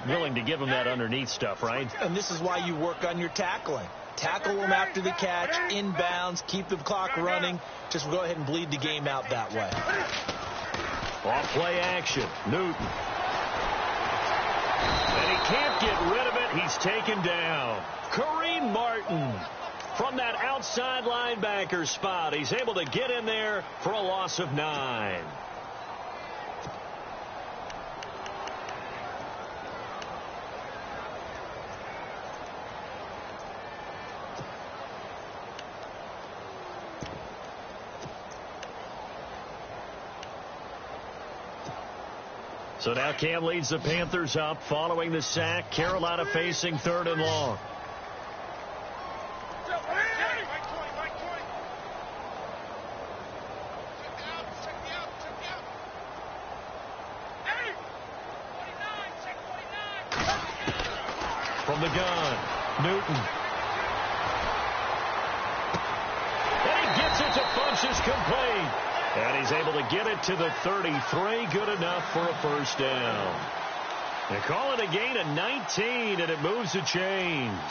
Willing to give him that underneath stuff, right? And this is why you work on your tackling. Tackle them after the catch, inbounds, keep the clock running. Just go ahead and bleed the game out that way. Off play action. Newton. And he can't get rid of it. He's taken down. Kareem Martin from that outside linebacker spot. He's able to get in there for a loss of 9. So now Cam leads the Panthers up following the sack. Carolina facing 3rd and long. From the gun, Newton. And he gets it to Funchess complete. And he's able to get it to the 33. Good enough for a first down. They call it a gain of 19, and it moves the chains.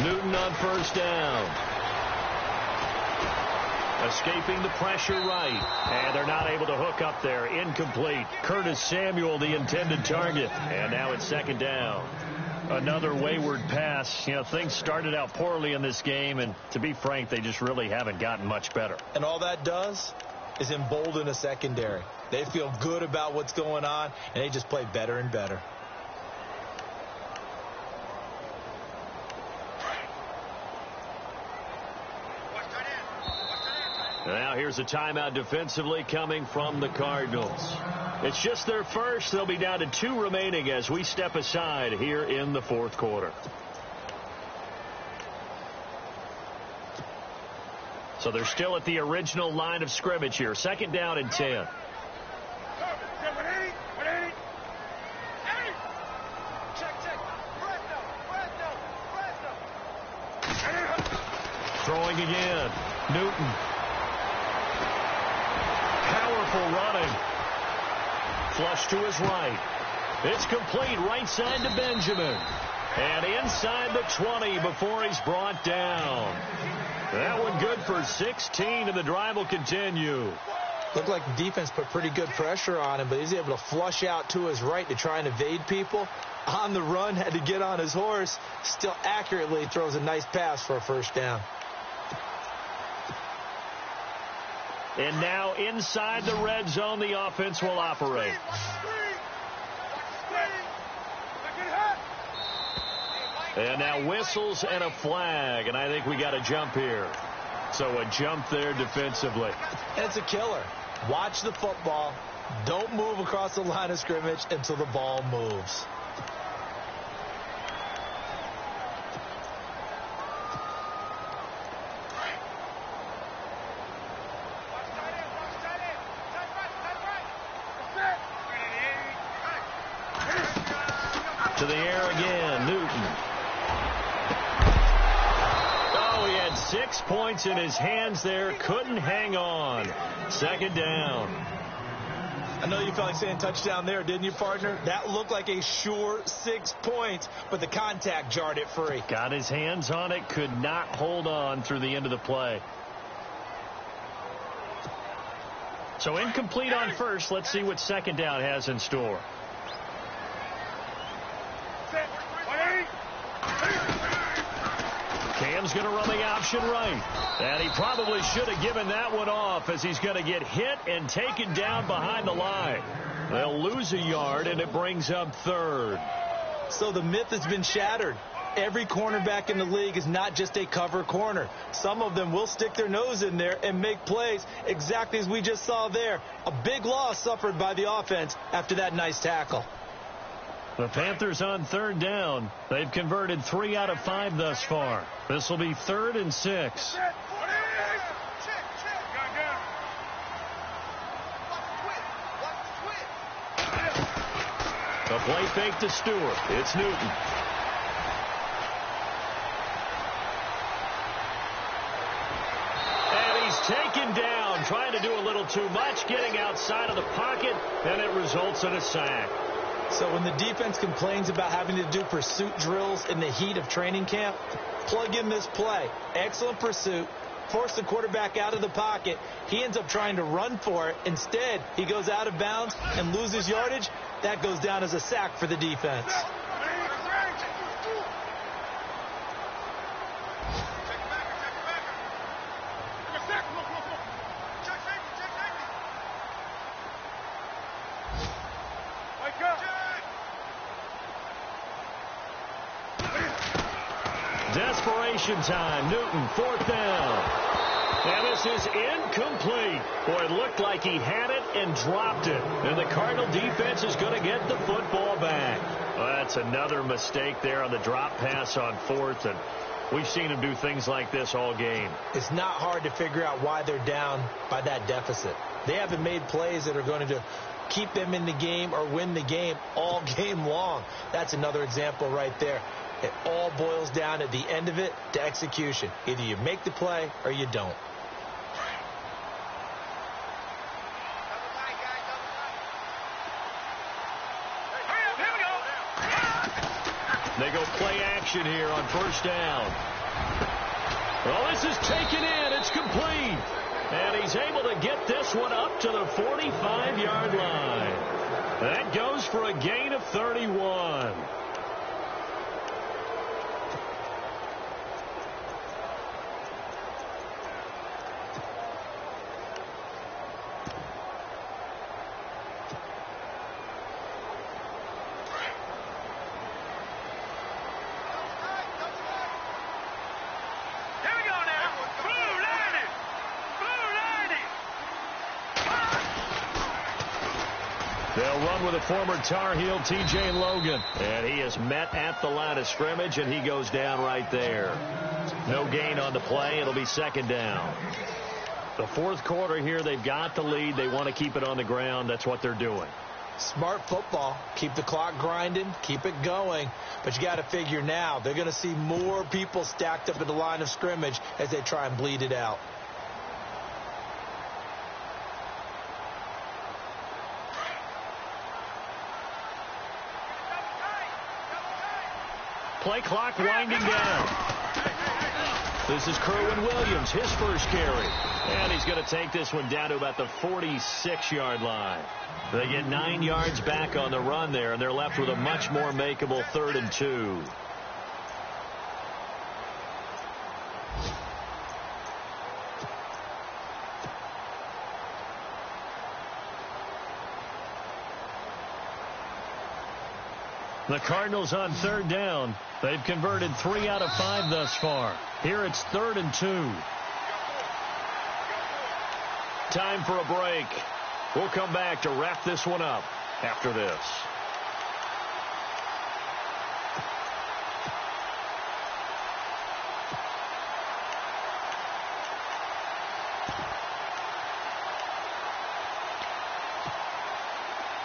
Newton on first down. Escaping the pressure right. And they're not able to hook up there. Incomplete. Curtis Samuel, the intended target. And now it's 2nd down. Another wayward pass. You know, things started out poorly in this game, and to be frank, they just really haven't gotten much better. And all that does is embolden a secondary. They feel good about what's going on, and they just play better and better. Now here's a timeout defensively coming from the Cardinals. It's just their first. They'll be down to 2 remaining as we step aside here in the 4th quarter. So they're still at the original line of scrimmage here. 2nd down and 10. Throwing again. Newton. Running. Flush to his right. It's complete right side to Benjamin. And inside the 20 before he's brought down. That one good for 16, and the drive will continue. Looked like the defense put pretty good pressure on him, but he's able to flush out to his right to try and evade people. On the run, had to get on his horse. Still accurately throws a nice pass for a first down. And now inside the red zone, the offense will operate. And now whistles and a flag, and I think we got a jump here. So a jump there defensively. And it's a killer. Watch the football. Don't move across the line of scrimmage until the ball moves. To the air again, Newton. Oh, he had 6 points in his hands there. Couldn't hang on. 2nd down. I know you felt like saying touchdown there, didn't you, partner? That looked like a sure 6 points, but the contact jarred it free. Got his hands on it, could not hold on through the end of the play. So incomplete on first. Let's see what 2nd down has in store. Cam's going to run the option right. And he probably should have given that one off as he's going to get hit and taken down behind the line. They'll lose a yard, and it brings up 3rd. So the myth has been shattered. Every cornerback in the league is not just a cover corner. Some of them will stick their nose in there and make plays exactly as we just saw there. A big loss suffered by the offense after that nice tackle. The Panthers on third down. They've converted 3 out of 5 thus far. This will be 3rd and 6. The play fake to Stewart. It's Newton. And he's taken down, trying to do a little too much, getting outside of the pocket, and it results in a sack. So when the defense complains about having to do pursuit drills in the heat of training camp, plug in this play. Excellent pursuit. Force the quarterback out of the pocket. He ends up trying to run for it. Instead, he goes out of bounds and loses yardage. That goes down as a sack for the defense. Desperation time. Newton, 4th down. And this is incomplete. Boy, it looked like he had it and dropped it. And the Cardinal defense is going to get the football back. Well, that's another mistake there on the drop pass on 4th. And we've seen him do things like this all game. It's not hard to figure out why they're down by that deficit. They haven't made plays that are going to keep them in the game or win the game all game long. That's another example right there. It all boils down at the end of it to execution. Either you make the play or you don't. They go play action here on 1st down. Well, this is taken in. It's complete. And he's able to get this one up to the 45-yard line. That goes for a gain of 31. They'll run with a former Tar Heel, T.J. Logan. And he is met at the line of scrimmage, and he goes down right there. No gain on the play. It'll be 2nd down. The 4th quarter here, they've got the lead. They want to keep it on the ground. That's what they're doing. Smart football. Keep the clock grinding. Keep it going. But you got to figure now, they're going to see more people stacked up at the line of scrimmage as they try and bleed it out. Play clock winding down. This is Kerwin Williams, his first carry. And he's going to take this one down to about the 46-yard line. They get 9 yards back on the run there, and they're left with a much more makeable 3rd and 2. The Cardinals on 3rd down. They've converted 3 out of 5 thus far. Here it's 3rd and 2. Time for a break. We'll come back to wrap this one up after this.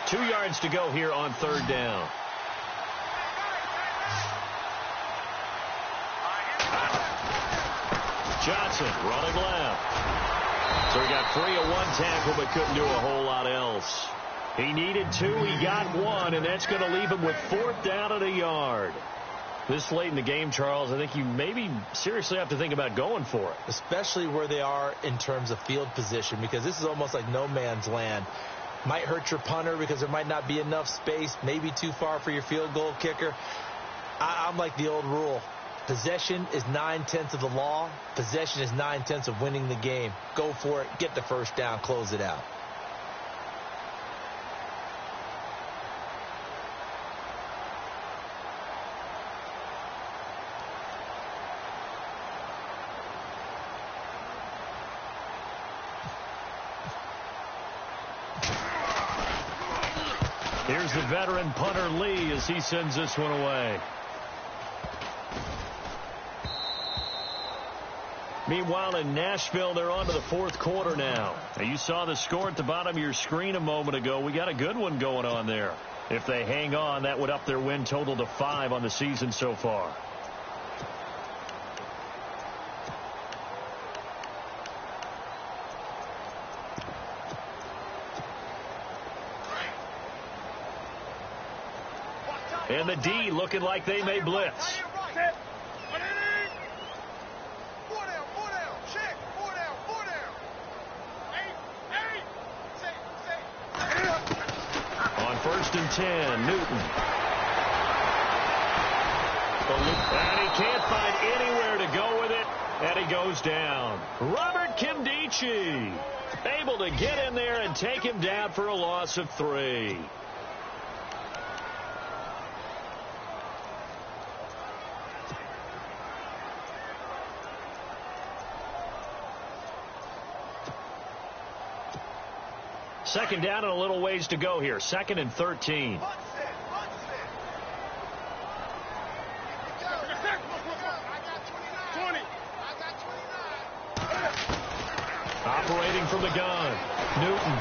Two yards to go here on 3rd down. Johnson running left. So he got free of one tackle but couldn't do a whole lot else. He needed 2. He got 1, and that's going to leave him with 4th down at a yard. This late in the game, Charles, I think you maybe seriously have to think about going for it. Especially where they are in terms of field position, because this is almost like no man's land. Might hurt your punter because there might not be enough space, maybe too far for your field goal kicker. I'm like the old rule. Possession is 9/10 of the law. Possession is 9/10 of winning the game. Go for it. Get the first down. Close it out. Here's the veteran punter Lee as he sends this one away. Meanwhile, in Nashville, they're on to the fourth quarter now. You saw the score at the bottom of your screen a moment ago. We got a good one going on there. If they hang on, that would up their win total to 5 on the season so far. And the D looking like they may blitz. On 1st and 10, Newton. And he can't find anywhere to go with it, and he goes down. Robert Kimdichie able to get in there and take him down for a loss of 3. Second down and a little ways to go here. 2nd and 13. Operating from the gun. Newton.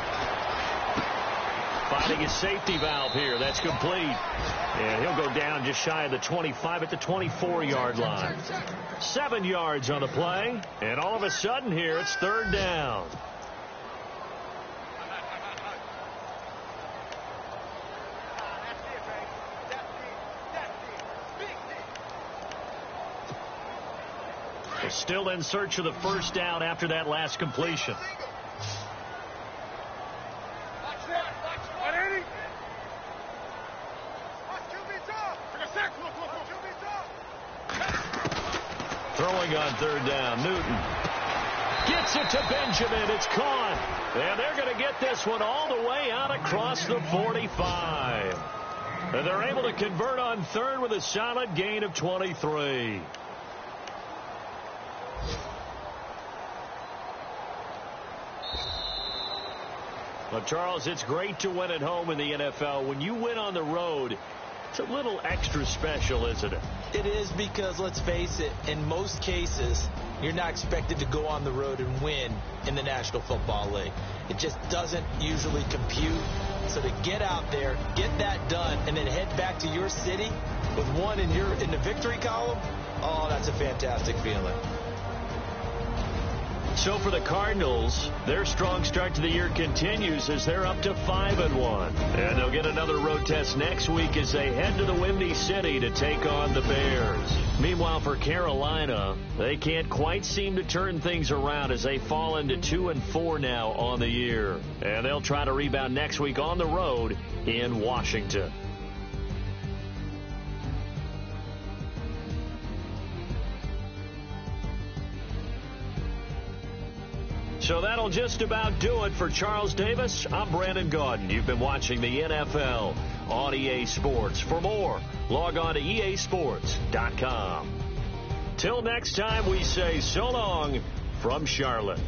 Finding his safety valve here. That's complete. And he'll go down just shy of the 25 at the 24-yard line. 7 yards on the play. And all of a sudden here, it's 3rd down. Still in search of the first down after that last completion. Throwing on 3rd down, Newton. Gets it to Benjamin. It's caught. And they're going to get this one all the way out across the 45. And they're able to convert on 3rd with a solid gain of 23. Well, Charles, it's great to win at home in the NFL. When you win on the road, it's a little extra special, isn't it? It is because, let's face it, in most cases, you're not expected to go on the road and win in the National Football League. It just doesn't usually compute. So to get out there, get that done, and then head back to your city with one in the victory column, oh, that's a fantastic feeling. So for the Cardinals, their strong start to the year continues as they're up to 5-1. And they'll get another road test next week as they head to the Windy City to take on the Bears. Meanwhile, for Carolina, they can't quite seem to turn things around as they fall into 2-4 now on the year. And they'll try to rebound next week on the road in Washington. So that'll just about do it for Charles Davis. I'm Brandon Gaudin. You've been watching the NFL on EA Sports. For more, log on to easports.com. Till next time, we say so long from Charlotte.